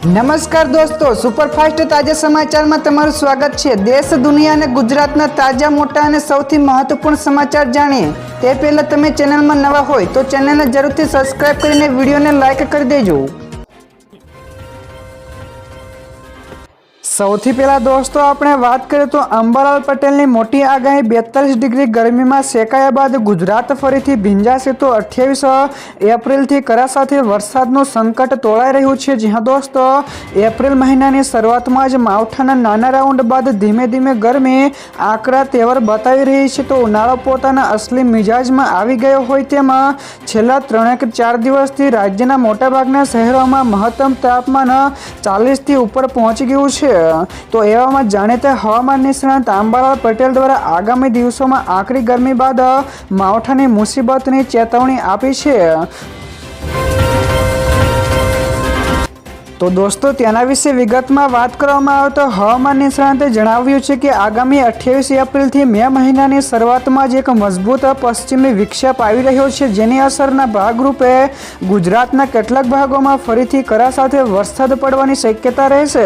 નમસ્કાર દોસ્તો, સુપરફાસ્ટ તાજા સમાચારમાં તમારું સ્વાગત છે। દેશ, દુનિયા અને ગુજરાતના તાજા, મોટા અને સૌથી મહત્વપૂર્ણ સમાચાર જાણીએ તે પહેલાં તમે ચેનલમાં નવા હોય તો ચેનલને જરૂરથી સબસ્ક્રાઇબ કરીને વિડીયોને લાઇક કરી દેજો। સૌથી પહેલાં દોસ્તો આપણે વાત કરીએ તો અંબાલાલ પટેલની મોટી આગાહી। 42 ડિગ્રી ગરમીમાં શેકાયા બાદ ગુજરાત ફરીથી ભીંજાશે તો 28 એપ્રિલથી કરા સાથે વરસાદનું સંકટ તોળાઈ રહ્યું છે। જી હા દોસ્તો, એપ્રિલ મહિનાની શરૂઆતમાં જ માવઠાના નાના રાઉન્ડ બાદ ધીમે ધીમે ગરમી આકરા તેવર બતાવી રહી છે તો ઉનાળો પોતાના અસલી મિજાજમાં આવી ગયો હોય તેમાં છેલ્લા 3-4 દિવસથી રાજ્યના મોટાભાગના શહેરોમાં મહત્તમ તાપમાન 40થી ઉપર પહોંચી ગયું છે। તો એવામાં જાણીતા હવામાન નિષ્ણાત અંબાલાલ પટેલ દ્વારા આગામી દિવસોમાં આકરી ગરમી બાદ માવઠાની મુસીબતની ચેતવણી આપી છે। તો દોસ્તો તેના વિશે વિગતમાં વાત કરવામાં આવે તો હવામાન નિષ્ણાતે જણાવ્યું છે કે આગામી 28 એપ્રિલથી મે મહિનાની શરૂઆતમાં જ એક મજબૂત પશ્ચિમી વિક્ષેપ આવી રહ્યો છે જેની અસરના ભાગરૂપે ગુજરાતના કેટલાક ભાગોમાં ફરીથી કરા સાથે વરસાદ પડવાની શક્યતા રહેશે।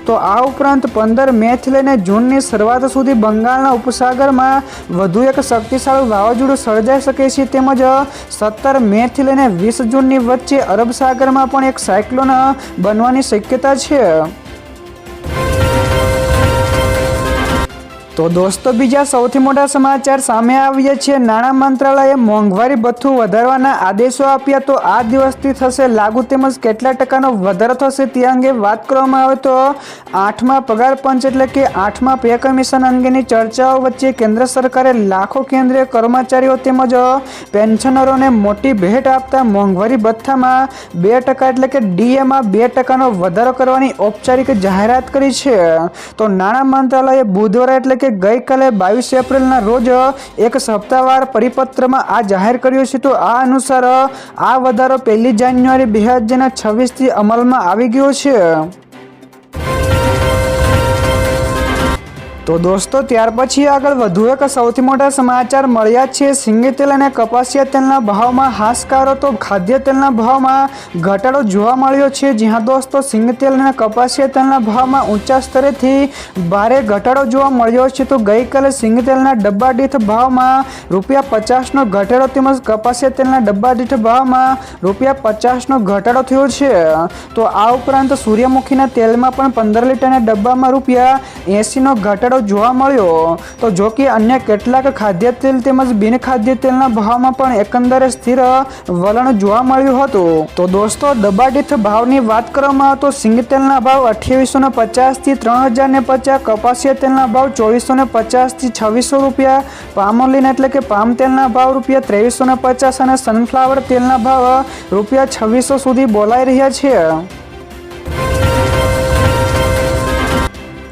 તો આ ઉપરાંત 15 મેથી લઈને જૂનની શરૂઆત સુધી બંગાળના ઉપસાગરમાં વધુ એક શક્તિશાળી વાવાઝોડું સર્જાઈ શકે છે તેમજ 17 મેથી લઈને 20 જૂનની વચ્ચે અરબ સાગરમાં પણ એક સાયક્લોન બનવાની શક્યતા છે। તો દોસ્તો બીજા સૌથી મોટા સમાચાર સામે આવ્યા છે। નાણાં મંત્રાલયે મોંઘવારી ભથ્થું વધારવાના આદેશો આપ્યા તો આ દિવસથી થશે લાગુ તેમજ કેટલા ટકાનો વધારો થશે તે અંગે વાત કરવામાં આવે તો 8મા પગાર પંચ એટલે કે 8મા પે કમિશન અંગેની ચર્ચાઓ વચ્ચે કેન્દ્ર સરકારે લાખો કેન્દ્રીય કર્મચારીઓ તેમજ પેન્શનરોને મોટી ભેટ આપતા મોંઘવારી ભથ્થામાં 2% એટલે કે ડીએમાં 2%નો વધારો કરવાની ઔપચારિક જાહેરાત કરી છે। તો નાણાં મંત્રાલયે બુધવારે એટલે કે ગઈકાલે 22 એપ્રિલના રોજ એક સપ્તાહવાર પરિપત્રમાં આ જાહેર કર્યું છે। તો આ અનુસાર આ વધારો 1 જાન્યુઆરી 2026થી અમલમાં આવી ગયો છે। તો દોસ્તો ત્યાર પછી આગળ વધુ એક સૌથી મોટા સમાચાર મળ્યા છે। સિંગ તેલ અને કપાસિયા તેલના ભાવમાં હાશકારો તો ખાદ્ય તેલના ભાવમાં ઘટાડો જોવા મળ્યો છે। જી હા દોસ્તો, સિંગ તેલ અને કપાસિયા તેલના ભાવમાં ઊંચા સ્તરેથી ભારે ઘટાડો જોવા મળ્યો છે। તો ગઈકાલે સિંગ તેલના ડબ્બા દીઠ ભાવમાં ₹50નો ઘટાડો તેમજ કપાસિયા તેલના ડબ્બા દીઠ ભાવમાં ₹50નો ઘટાડો થયો છે। તો આ ઉપરાંત સૂર્યમુખીના તેલમાં પણ 15 લીટરના ડબ્બામાં ₹80નો ઘટાડો જોવા મળ્યો। તો જો કે અન્ય કેટલાક ખાદ્ય તેલ તેમજ બિન ખાદ્ય તેલના ભાવમાં પણ એકંદરે સ્થિર વલણ જોવા મળ્યું હતું। તો દોસ્તો ડબ્બા દીઠ ભાવની વાત કરવામાં આવે તો સિંગ તેલના ભાવ 2850થી 3050, કપાસિયા તેલના ભાવ 2450થી 2600 રૂપિયા, પામોલીન એટલે કે પામ તેલના ભાવ ₹2350 અને સનફ્લાવર તેલના ભાવ ₹2600 સુધી બોલાઈ રહ્યા છે।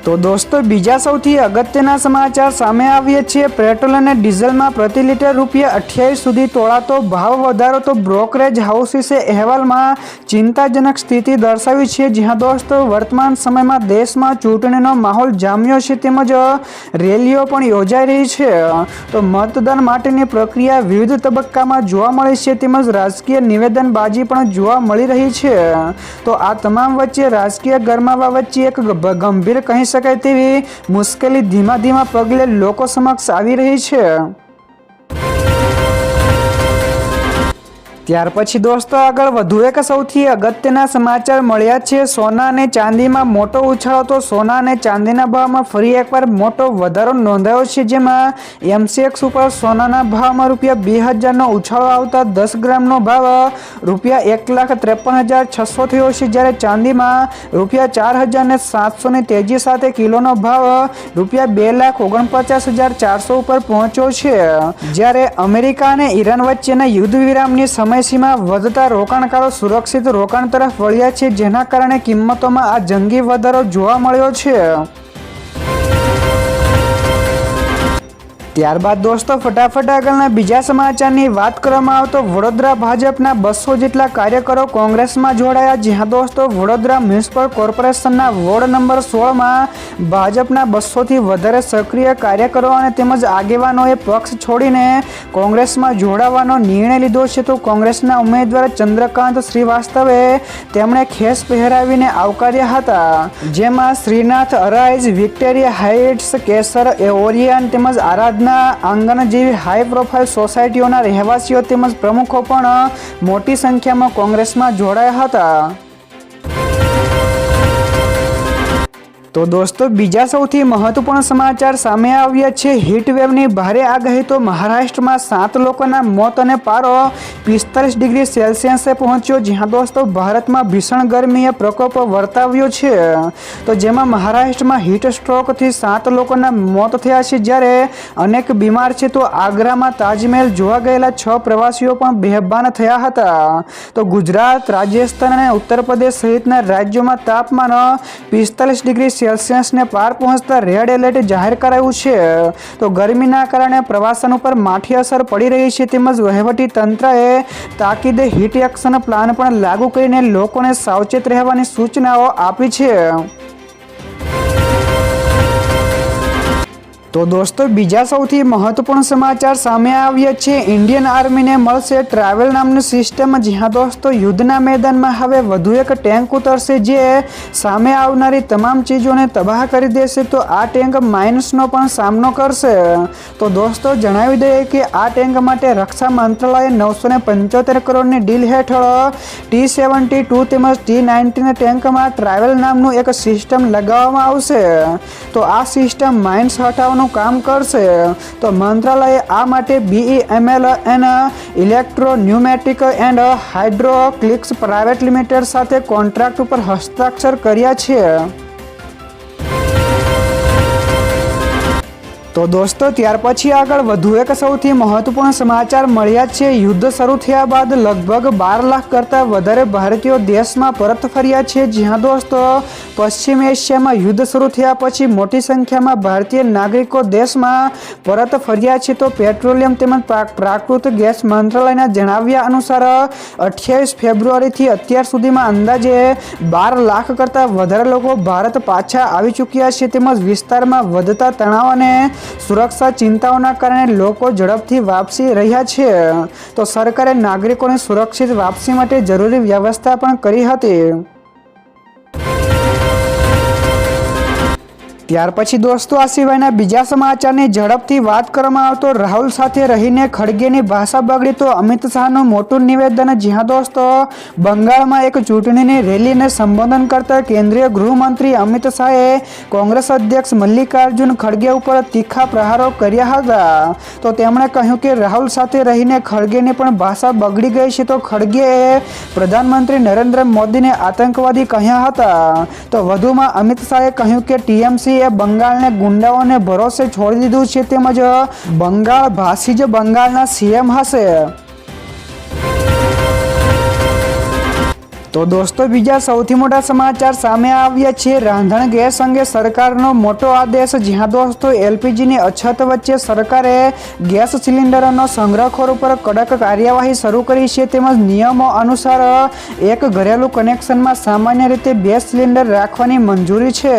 તો દોસ્તો બીજા સૌથી અગત્યના સમાચાર સામે આવ્યા છે। પેટ્રોલ અને ડીઝલમાં પ્રતિ લીટર ₹28 સુધી તોળાતો ભાવ વધારો તો બ્રોકરેજ હાઉસીસે અહેવાલમાં ચિંતાજનક સ્થિતિ દર્શાવી છે। જી હા દોસ્તો, વર્તમાન સમયમાં દેશમાં ચૂંટણીનો માહોલ જામ્યો છે તેમજ રેલીઓ પણ યોજાઈ રહી છે। તો મતદાન માટેની પ્રક્રિયા વિવિધ તબક્કામાં જોવા મળી છે તેમજ રાજકીય નિવેદનબાજી પણ જોવા મળી રહી છે। તો આ તમામ વચ્ચે રાજકીય ગરમાવા વચ્ચે એક ગંભીર કહી શકાય તેવી મુશ્કેલી ધીમા પગલે લોકો સમક્ષ આવી રહી છે। ત્યાર પછી દોસ્તો આગળ વધુ એક સૌથી અગત્યના સમાચાર મળ્યા છે। સોના અને ચાંદીમાં મોટો ઉછાળો તો સોના અને ચાંદીના ભાવમાં ફરી એકવાર મોટો વધારો નોંધાયો છે જેમાં MCX ઉપર સોનાના ભાવમાં ₹2000નો ઉછાળો આવતા 10 ગ્રામનો ભાવ ₹1,53,600 થયો છે જ્યારે ચાંદીમાં ₹4,700ની તેજી સાથે કિલોનો ભાવ ₹2,49,400 ઉપર પહોંચ્યો છે। જ્યારે અમેરિકા અને ઈરાન વચ્ચેના યુદ્ધ વિરામની સમયસીમા વધતા રોકાણકારો સુરક્ષિત રોકાણ તરફ વળ્યા છે જેના કારણે કિંમતોમાં આ જંગી વધારો જોવા મળ્યો છે। ત્યારબાદ દોસ્તો ફટાફટ આગળના બીજા સમાચારની વાત કરવામાં આવે તો વડોદરા ભાજપના 200 જેટલા કાર્યકરો કોંગ્રેસમાં જોડાયા. જ્યાં દોસ્તો વડોદરા મ્યુનિસિપલ કોર્પોરેશનના વોર્ડ નંબર 16માં ભાજપના 200થી વધારે સક્રિય કાર્યકરો અને તેમજ આગેવાનોએ પક્ષ છોડીને કોંગ્રેસમાં જોડાવાનો નિર્ણય લીધો છે. તો કોંગ્રેસના ઉમેદવાર ચંદ્રકાંત શ્રીવાસ્તવે તેમણે ખેસ પહેરાવીને આવકાર્યા હતા. જેમાં શ્રીનાથ અરાઇઝ, વિક્ટોરિયા હાઇટ્સ, કેસર ઓરિયન તેમજ આરાધના આંગણ જેવી હાઈ પ્રોફાઇલ સોસાયટીઓના રહેવાસીઓ તેમજ પ્રમુખો પણ મોટી સંખ્યામાં કોંગ્રેસમાં જોડાયા હતા. તો દોસ્તો બીજા સૌથી મહત્વપૂર્ણ સમાચાર સામે આવ્યા છે. હીટવેવની ભારે આગાહી. તો મહારાષ્ટ્રમાં 7 લોકોના મોત અને પારો 45 ડિગ્રી સેલ્સિયસે પહોંચ્યો. જ્યાં દોસ્તો ભારતમાં ભીષણ ગરમીએ પ્રકોપ વર્તાવ્યો છે. તો જેમાં મહારાષ્ટ્રમાં હીટ સ્ટ્રોકથી 7 લોકોના મોત થયા છે, જ્યારે અનેક બીમાર છે. તો આગ્રામાં તાજમહેલ જોવા ગયેલા 6 પ્રવાસીઓ પણ બેભાન થયા હતા. તો ગુજરાત, રાજસ્થાન અને ઉત્તર પ્રદેશ સહિતના રાજ્યોમાં તાપમાન 45 ડિગ્રી સેલ્સિયસને પાર પહોંચતા રેડ એલર્ટ જાહેર કરાયું છે. તો ગરમીના કારણે પ્રવાસન ઉપર માઠી અસર પડી રહી છે. તેમજ વહીવટી તંત્રએ તાકીદે હીટ એક્શન પ્લાન પણ લાગુ કરીને લોકોને સાવચેત રહેવાની સૂચનાઓ આપી છે. તો દોસ્તો બીજા સૌથી મહત્વપૂર્ણ સમાચાર સામે આવ્યા છે. ઇન્ડિયન આર્મીને મળશે ટ્રાવેલ નામની સિસ્ટમ. જ્યાં દોસ્તો યુદ્ધના મેદાનમાં હવે વધુ એક ટેન્ક ઉતરશે જે સામે આવનારી તમામ ચીજોને તબાહ કરી દેશે. તો આ ટેન્ક માઇન્સનો પણ સામનો કરશે. તો દોસ્તો જણાવી દઈએ કે આ ટેન્ક માટે રક્ષા મંત્રાલયે 975 કરોડની ડીલ હેઠળ T-72 તેમજ T-19 ટેન્કમાં ટ્રાવેલ નામનું એક સિસ્ટમ લગાવવામાં આવશે. તો આ સિસ્ટમ માઇન્સ હટાવવાનું કામ કરશે. તો મંત્રાલયે આ માટે BEML electro pneumatic and hydraulics private limited સાથે કોન્ટ્રાક્ટ ઉપર હસ્તાક્ષર કર્યા છે. તો દોસ્તો ત્યાર પછી આગળ વધુ એક સૌથી મહત્વપૂર્ણ સમાચાર મળ્યા છે. યુદ્ધ શરૂ થયા બાદ લગભગ 12 લાખ કરતાં વધારે ભારતીયો દેશમાં પરત ફર્યા છે. જ્યાં દોસ્તો પશ્ચિમ એશિયામાં યુદ્ધ શરૂ થયા પછી મોટી સંખ્યામાં ભારતીય નાગરિકો દેશમાં પરત ફર્યા છે. તો પેટ્રોલિયમ તેમજ પ્રાકૃતિક ગેસ મંત્રાલયના જણાવ્યા અનુસાર 28 ફેબ્રુઆરીથી અત્યાર સુધીમાં અંદાજે 12 લાખ કરતાં વધારે લોકો ભારત પાછા આવી ચૂક્યા છે. તેમજ વિસ્તારમાં વધતા તણાવ અને સુરક્ષા ચિંતાઓના કારણે લોકો ઝડપથી વાપસી રહ્યા છે. તો સરકારે નાગરિકોની સુરક્ષિત વાપસી માટે જરૂરી વ્યવસ્થા પણ કરી હતી. ત્યાર પછી દોસ્તો આ સિવાયના બીજા સમાચારની ઝડપથી વાત કરવામાં આવે તો રાહુલ સાથે રહીને ખડગેની ભાષા બગડી. તો અમિત શાહનું મોટું નિવેદન. જ્યાં દોસ્તો બંગાળમાં એક ચૂંટણીની રેલીને સંબોધન કરતા કેન્દ્રીય ગૃહમંત્રી અમિત શાહે કોંગ્રેસ અધ્યક્ષ મલ્લિકાર્જુન ખડગે ઉપર તીખા પ્રહારો કર્યા હતા. તો તેમણે કહ્યું કે રાહુલ સાથે રહીને ખડગેની પણ ભાષા બગડી ગઈ છે. તો ખડગેએ પ્રધાનમંત્રી નરેન્દ્ર મોદીને આતંકવાદી કહ્યા હતા. તો વધુમાં અમિત શાહે કહ્યું કે TMC બંગાળને ગુંડાઓને ભરોસે છોડી દીધું છે. તેમજ બંગાળ ભાષી જ બંગાળના CM હશે. તો દોસ્તો બીજા સૌથી મોટા સમાચાર સામે આવ્યા છે. રાંધણ ગેસ અંગે સરકારનો મોટો આદેશ. જ્યાં દોસ્તો LPGની અછત વચ્ચે સરકારે ગેસ સિલિન્ડરનો સંગ્રહખોર ઉપર કડક કાર્યવાહી શરૂ કરી છે. તેમજ નિયમો અનુસાર એક ઘરેલું કનેક્શનમાં સામાન્ય રીતે 2 સિલિન્ડર રાખવાની મંજૂરી છે.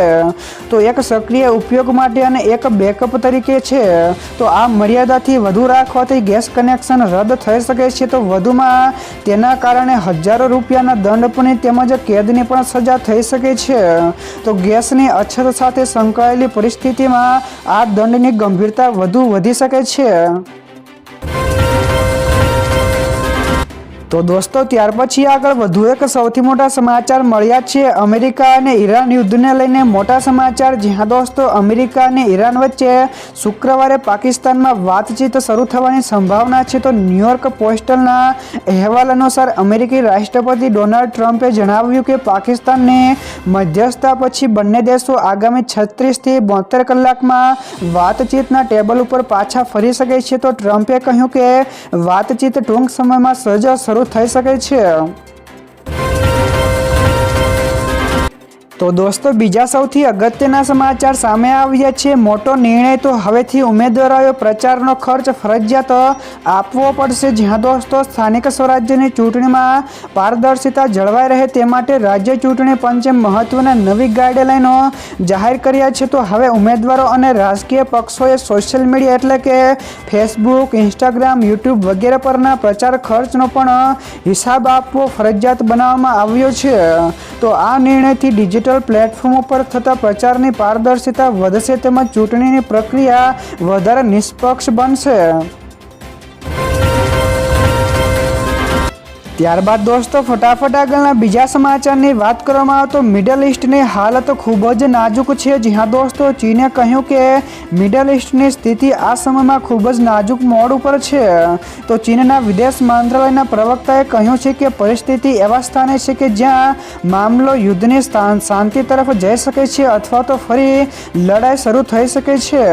તો એક સક્રિય ઉપયોગ માટે અને એક બેકઅપ તરીકે છે. તો આ મર્યાદાથી વધુ રાખવાથી ગેસ કનેક્શન રદ થઈ શકે છે. તો વધુમાં તેના કારણે હજારો રૂપિયાના દંડ તેમજ કેદની પણ સજા થઈ શકે છે. તો ગેસની અછત સાથે સંકળાયેલી પરિસ્થિતિમાં આ દંડની ગંભીરતા વધુ વધી શકે છે. તો દોસ્તો ત્યાર પછી આગળ વધુ એક સૌથી મોટા સમાચાર મળ્યા છે. અમેરિકા અને ઈરાન યુદ્ધને લઈને મોટા સમાચાર. જ્યાં દોસ્તો અમેરિકા અને ઈરાન વચ્ચે શુક્રવારે પાકિસ્તાનમાં વાતચીત શરૂ થવાની સંભાવના છે. તો ન્યૂયોર્ક પોસ્ટલના અહેવાલ અનુસાર અમેરિકી રાષ્ટ્રપતિ ડોનાલ્ડ ટ્રમ્પે જણાવ્યું કે પાકિસ્તાનની મધ્યસ્થતા પછી બંને દેશો આગામી 36 થી 72 કલાકમાં વાતચીતના ટેબલ ઉપર પાછા ફરી શકે છે. તો ટ્રમ્પે કહ્યું કે વાતચીત ટૂંક સમયમાં સજ શરૂ થઈ શકે છે. તો દોસ્તો બીજા સૌથી અગત્યના સમાચાર સામે આવ્યા છે. મોટો નિર્ણય, તો હવેથી ઉમેદવારોએ પ્રચારનો ખર્ચ ફરજિયાત આપવો પડશે. જ્યાં દોસ્તો સ્થાનિક સ્વરાજ્યની ચૂંટણીમાં પારદર્શિતા જળવાઈ રહે તે માટે રાજ્ય ચૂંટણી પંચે મહત્વના નવી ગાઈડલાઈનો જાહેર કર્યા છે. તો હવે ઉમેદવારો અને રાજકીય પક્ષોએ સોશિયલ મીડિયા એટલે કે ફેસબુક, ઇન્સ્ટાગ્રામ, યુટ્યુબ વગેરે પરના પ્રચાર ખર્ચનો પણ હિસાબ આપવો ફરજિયાત બનાવવામાં આવ્યો છે. તો આ નિર્ણયથી ડિજિટલ પ્લેટફોર્મ ઉપર થતા પ્રચારની પારદર્શિતા વધશે તેમજ ચૂંટણીની પ્રક્રિયા વધારે નિષ્પક્ષ બનશે. ત્યારબાદ દોસ્તો ફટાફટ આગળના બીજા સમાચારની વાત કરવામાં આવે તો મિડલ ઈસ્ટની હાલત ખૂબ જ નાજુક છે. જ્યાં દોસ્તો ચીને કહ્યું કે મિડલ ઈસ્ટની સ્થિતિ આ સમયમાં ખૂબ જ નાજુક મોડ ઉપર છે. તો ચીનના વિદેશ મંત્રાલયના પ્રવક્તાએ કહ્યું છે કે પરિસ્થિતિ એવા સ્થાને છે કે જ્યાં મામલો યુદ્ધની શાંતિ તરફ જઈ શકે છે અથવા તો ફરી લડાઈ શરૂ થઈ શકે છે.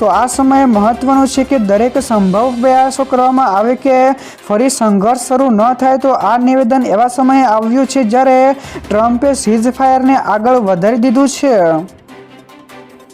તો આ સમયે મહત્વનું છે કે દરેક સંભવ પ્રયાસો કરવામાં આવે કે ફરી સંઘર્ષ શરૂ ન થાય. તો આ નિવેદન એવા સમયે આવ્યું છે જ્યારે ટ્રમ્પે સીઝ ફાયરને આગળ વધારી દીધું છે.